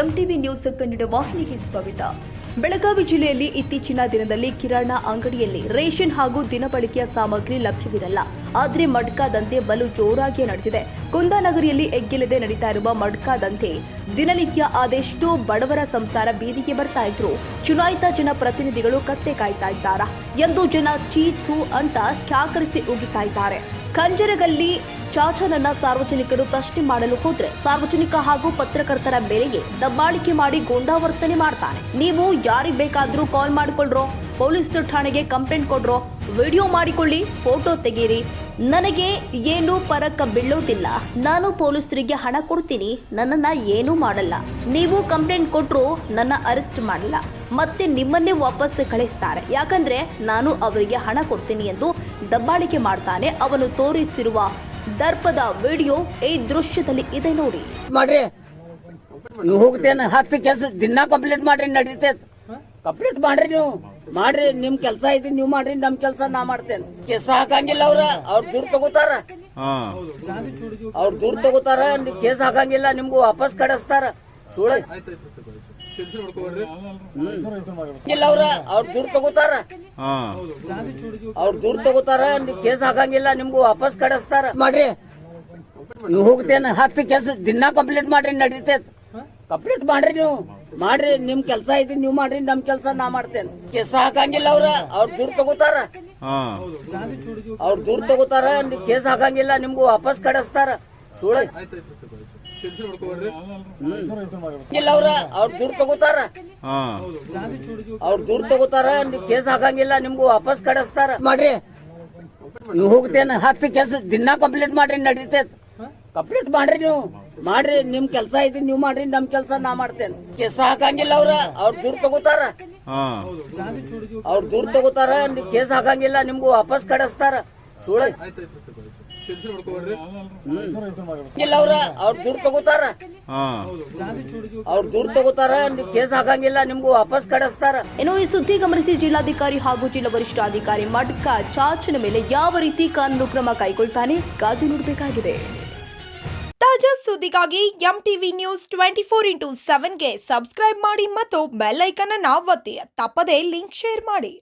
MTV news Kannada ವಾಹಿನಿಗೆ ಸ್ವಾಗತ. ಬೆಳಗಾವಿ ಜಿಲ್ಲೆಯಲ್ಲಿ ಇತ್ತೀಚಿನ ದಿನದಲ್ಲಿ ಕಿರಾಣ ಅಂಗಡಿಯಲ್ಲಿ ರೇಷನ್ ಹಾಗೂ ದಿನಬಳಕೆಯ ಸಾಮಗ್ರಿ ಲಭ್ಯವಿರಲ್ಲ. ಆದರೆ ಮಡ್ಕಾ ದಂಧೆ ಬಲು ಜೋರಾಗಿ ನಡೆದಿದೆ. ಕುಂದಾನಗರಿಯಲ್ಲಿ ಎಗ್ಗಿಲ್ಲದೆ ನಡೀತಾ ಇರುವ ಮಡ್ಕಾ ದಂಧೆ ದಿನನಿತ್ಯ ಅದೆಷ್ಟೋ ಬಡವರ ಸಂಸಾರ ಬೀದಿಗೆ ಬರ್ತಾ ಇದ್ರು. ಚುನಾಯಿತ ಜನಪ್ರತಿನಿಧಿಗಳು ಕತ್ತೆ ಕಾಯ್ತಾ ಇದ್ದಾರಾ ಎಂದು ಜನ ಚೀತು ಅಂತ ಕ್ಯಾಕರಿಸಿ ಉಗಿತಾ ಇದ್ದಾರೆ. ಕಂಜರಗಲ್ಲಿ ಚಾಚನನ್ನ ಸಾರ್ವಜನಿಕರು ಪ್ರಶ್ನೆ ಮಾಡಲು ಹೋದ್ರೆ ಸಾರ್ವಜನಿಕ ಹಾಗೂ ಪತ್ರಕರ್ತರ ಮೇಲೆಯೇ ದಬ್ಬಾಳಿಕೆ ಮಾಡಿ ಗೊಂಡಾವರ್ತನೆ ಮಾಡ್ತಾನೆ. ನೀವು ಯಾರಿಗೆ ಬೇಕಾದ್ರೂ ಕಾಲ್ ಮಾಡಿಕೊಳ್ಳ್ರೋ, ಪೊಲೀಸ್ ಠಾಣೆಗೆ ಕಂಪ್ಲೇಂಟ್ ಕೊಡ್ರೋ, ವಿಡಿಯೋ ಮಾಡಿಕೊಳ್ಳಿ, ಫೋಟೋ ತೆಗೀರಿ, ನನಗೆ ಏನು ಪರಕ್ಕ ಬೀಳೋದಿಲ್ಲ. ನಾನು ಪೊಲೀಸರಿಗೆ ಹಣ ಕೊಡ್ತೀನಿ, ನನ್ನನ್ನ ಏನೂ ಮಾಡಲ್ಲ. ನೀವು ಕಂಪ್ಲೇಂಟ್ ಕೊಟ್ರು ನನ್ನ ಅರೆಸ್ಟ್ ಮಾಡಲ್ಲ, ಮತ್ತೆ ನಿಮ್ಮನ್ನೇ ವಾಪಸ್ ಕಳಿಸ್ತಾರೆ. ಯಾಕಂದ್ರೆ ನಾನು ಅವರಿಗೆ ಹಣ ಕೊಡ್ತೀನಿ ಎಂದು ದಬ್ಬಾಳಿಕೆ ಮಾಡ್ತಾನೆ. ಅವನು ತೋರಿಸಿರುವ ದರ್ಪದ ವಿಡಿಯೋ ಈ ದೃಶ್ಯದಲ್ಲಿ ಇದೆ ನೋಡಿ. ಮಾಡ್ರಿ ನೀವು ಹೋಗ್ತೇನೆ 10 ಕೆಲಸ ದಿನ ಕಂಪ್ಲೀಟ್ ಮಾಡ್ರಿ, ನಡೀತೈತೆ. ಕಂಪ್ಲೀಟ್ ಮಾಡ್ರಿ, ನೀವು ಮಾಡ್ರಿ, ನಿಮ್ ಕೆಲಸ ಐತಿ ನೀವು ಮಾಡ್ರಿ, ನಮ್ ಕೆಲಸ ನಾ ಮಾಡ್ತೇನೆ. ಕೇಸ ಹಾಕಂಗಿಲ್ಲ ಅವ್ರ ದುಡ್ಡು ತಗೋತಾರ, ಅವ್ರ ದುಡ್ಡು ತಗೋತಾರ. ಕೇಸ್ ಹಾಕಂಗಿಲ್ಲ, ನಿಮ್ಗೂ ವಾಪಸ್ ಕಳಿಸ್ತಾರ. ಸುಳ್ಳು ಇಲ್ಲ, ಅವ್ರ ದುಡ್ಡು ತಗೋತಾರ, ಅವ್ರ ದುಡ್ಡು ತಗೋತಾರ. ಕೇಸ್ ಹಾಕಂಗಿಲ್ಲ, ನಿಮ್ಗೂ ವಾಪಸ್ ಕಳಿಸ್ತಾರ. ಮಾಡ್ರಿ ನೀವು ಹೋಗ್ತೇನೆ 10 ಕೆಲಸ ದಿನ ಕಂಪ್ಲೀಟ್ ಮಾಡ್ರಿ, ನಡೀತೈತೆ. ಕಂಪ್ಲೀಟ್ ಮಾಡ್ರಿ, ನೀವು ಮಾಡ್ರಿ, ನಿಮ್ ಕೆಲಸ ಐತಿ ನೀವು ಮಾಡ್ರಿ, ನಮ್ ಕೆಲಸ ನಾ ಮಾಡ್ತೇನೆ. ಕೇಸ ಹಾಕಂಗಿಲ್ಲ ಅವ್ರ ದುಡ್ಡು ತಗೋತಾರ, ಅವ್ರ ದುಡ್ಡು ತಗೋತಾರ. ಕೇಸ್ ಹಾಕಂಗಿಲ್ಲ, ನಿಮ್ಗೂ ವಾಪಸ್ ಕಳಿಸ್ತಾರ. ಸುಳ್ಳು ಇಲ್ಲ, ಅವ್ರ ದುಡ್ಡು ತಗೋತಾರ, ಅವ್ರ ದುಡ್ಡು ತಗೋತಾರ. ಕೇಸ್ ಹಾಕಂಗಿಲ್ಲ, ನಿಮ್ಗೂ ವಾಪಸ್ ಕಳಿಸ್ತಾರ. ಮಾಡ್ರಿ ನೀವು ಹೋಗ್ತೇನೆ 10 ಕೆಲಸ ದಿನ ಕಂಪ್ಲೀಟ್ ಮಾಡ್ರಿ, ನಡೀತೈತೆ. ಕಂಪ್ಲೀಟ್ ಮಾಡ್ರಿ, ನೀವು ಮಾಡ್ರಿ, ನಿಮ್ ಕೆಲಸ ಐತಿ ನೀವು ಮಾಡ್ರಿ, ನಮ್ ಕೆಲಸ ನಾ ಮಾಡ್ತೇನೆ. ಕೇಸ ಹಾಕಂಗಿಲ್ಲ ಅವ್ರ ದುಡ್ಡು ತಗೋತಾರ, ಅವ್ರ ದುಡ್ಡು ತಗೋತಾರ. ಕೇಸ್ ಹಾಕಂಗಿಲ್ಲ, ನಿಮ್ಗೂ ವಾಪಸ್ ಕಳಿಸ್ತಾರ. ಸುಳ್ಳು ಇಲ್ಲ, ಅವ್ರ ದುಡ್ಡು ತಗೋತಾರ, ಅವ್ರ ದುಡ್ಡು ತಗೋತಾರ. ಕೇಸ್ ಹಾಕಂಗಿಲ್ಲ, ನಿಮ್ಗೂ ವಾಪಸ್ ಕಳಿಸ್ತಾರ. ಇನ್ನು ಈ ಸುದ್ದಿ ಗಮನಿಸಿ ಜಿಲ್ಲಾಧಿಕಾರಿ ಹಾಗೂ ಜಿಲ್ಲಾ ವರಿಷ್ಠಾಧಿಕಾರಿ ಮಡ್ಕಾ ಚಾಚನ ಮೇಲೆ ಯಾವ ರೀತಿ ಕಾನೂನು ಕ್ರಮ ಕೈಗೊಳ್ತಾನೆ ಕಾದು ನೋಡಬೇಕಾಗಿದೆ. ತಾಜಾ ಸುದ್ದಿಗಾಗಿ ಎಂಟಿವಿ ನ್ಯೂಸ್ 24x7ಗೆ ಸಬ್ಸ್ಕ್ರೈಬ್ ಮಾಡಿ ಮತ್ತು ಬೆಲ್ ಐಕಾನ್ ಅನ್ನು ಒತ್ತಿ. ತಪ್ಪದೇ ಲಿಂಕ್ ಶೇರ್ ಮಾಡಿ.